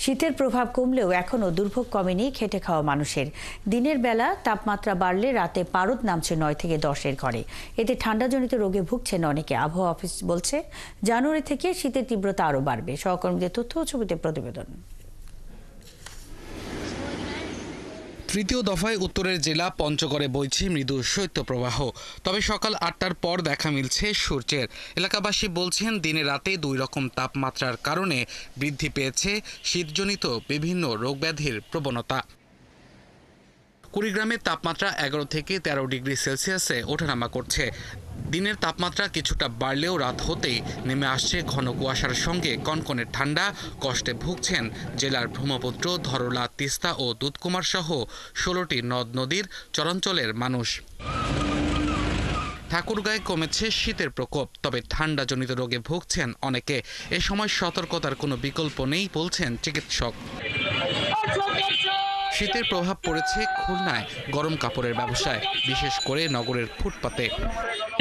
শীতের প্রভাব কমলেও এখনও দুর্ভোগ কমেনি খেটে খাওয়া মানুষের। দিনের বেলা তাপমাত্রা বাড়লে রাতে পারদ নামছে ৯ থেকে ১০-এর ঘরে। এতে ঠান্ডাজনিত রোগে ভুগছেন অনেকে। আবহাওয়া অফিস বলছে জানুয়ারি থেকে শীতের তীব্রতা আরও বাড়বে। সহকর্মীদের তথ্য ও ছবিতে প্রতিবেদন। তৃতীয় দফায় উত্তরের জেলা পঞ্চগড়ে বইছে মৃদু শৈত্যপ্রবাহ। তবে সকাল ৮টার পর দেখা মিলছে সূর্যের। এলাকাবাসী বলছেন দিনে রাতে দুই রকম তাপমাত্রার কারণে বৃদ্ধি পেয়েছে শীতজনিত বিভিন্ন রোগব্যাধির প্রবণতা। কুড়িগ্রামের তাপমাত্রা ১১ থেকে ১৩ ডিগ্রি সেলসিয়াসে ওঠানামা করছে। দিনের তাপমাত্রা কিছুটা বাড়লেও রাত হতেই নেমে আসছে ঘন কুয়াশার সঙ্গে কনকনে ঠান্ডা। কষ্টে ভুগছেন জেলার ব্রহ্মপুত্র, ধরলা, তিস্তা ও দুধকুমার সহ ১৬টি নদ নদীর চরাঞ্চলের মানুষ। ঠাকুরগাঁয়ে কমেছে শীতের প্রকোপ, তবে ঠান্ডাজনিত রোগে ভুগছেন অনেকে। এ সময় সতর্কতার কোনো বিকল্প নেই বলছেন চিকিৎসক। শীতের প্রভাব পড়েছে খুলনায় গরম কাপড়ের ব্যবসায়, বিশেষ করে নগরের ফুটপাতে।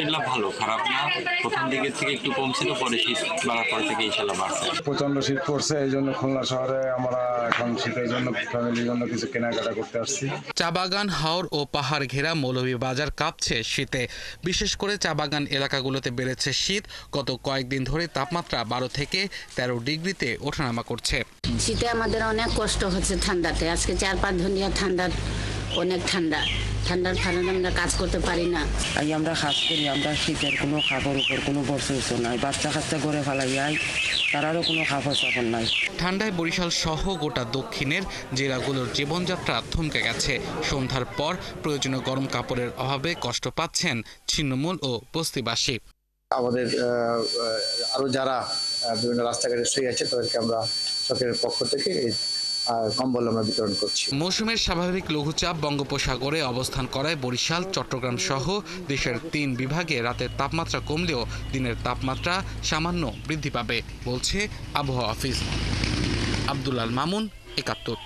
এগুলো ভালো, খারাপ না। প্রথম দিকের থেকে একটু কমছিল, পরে শীত বাড়ার পর থেকে ইনশাল্লাহ বাড়ছে। প্রচন্ড শীত পড়ছে, এই জন্য খুলনা শহরে আমরা এখন শীতের জন্য ফ্যামিলির জন্য কিছু কেনাকাটা করতে আসছি। চা বাগান, হাওর ও পাহাড় ঘেরা মৌলভীবাজার কাঁপছে শীতে। বিশেষ করে চা বাগান এলাকাগুলোতে বেড়েছে শীত। গত কয়েকদিন ধরে তাপমাত্রা ১২ থেকে ১৩ ডিগ্রিতে ওঠানামা করছে। শীতে আমাদের অনেক কষ্ট হচ্ছে ঠান্ডাতে। আজকে ৪-৫ দিন ঠান্ডার অনেক ঠান্ডার কারণে আমরা কাজ করতে পারি না। আমরা কাজ করি, আমরা শীতের কোনো কাপড় উপর কোনো বর্ষা নাই। বাচ্চা কাচ্চা করে ফেলাই যাই, তারারও কোনো কাপড় চাপড় নাই। ঠান্ডায় বরিশাল সহ গোটা দক্ষিণের জেলাগুলোর জীবনযাত্রা থমকে গেছে। সন্ধ্যার পর প্রয়োজনীয় গরম কাপড়ের অভাবে কষ্ট পাচ্ছেন ছিন্নমূল ও বস্তিবাসী। আমাদের আরো যারা বিভিন্ন রাস্তাঘাটে শুয়ে আছে তাদেরকে আমরা সরকারের পক্ষ থেকে কম্বল আমরা বিতরণ করছি। মৌসুমের স্বাভাবিক লঘুচাপ বঙ্গোপসাগরে অবস্থান করায় বরিশাল, চট্টগ্রাম সহ দেশের ৩ বিভাগে রাতের তাপমাত্রা কমলেও দিনের তাপমাত্রা সামান্য বৃদ্ধি পাবে বলছে আবহাওয়া অফিস। আব্দুল আল মামুন, ৭১।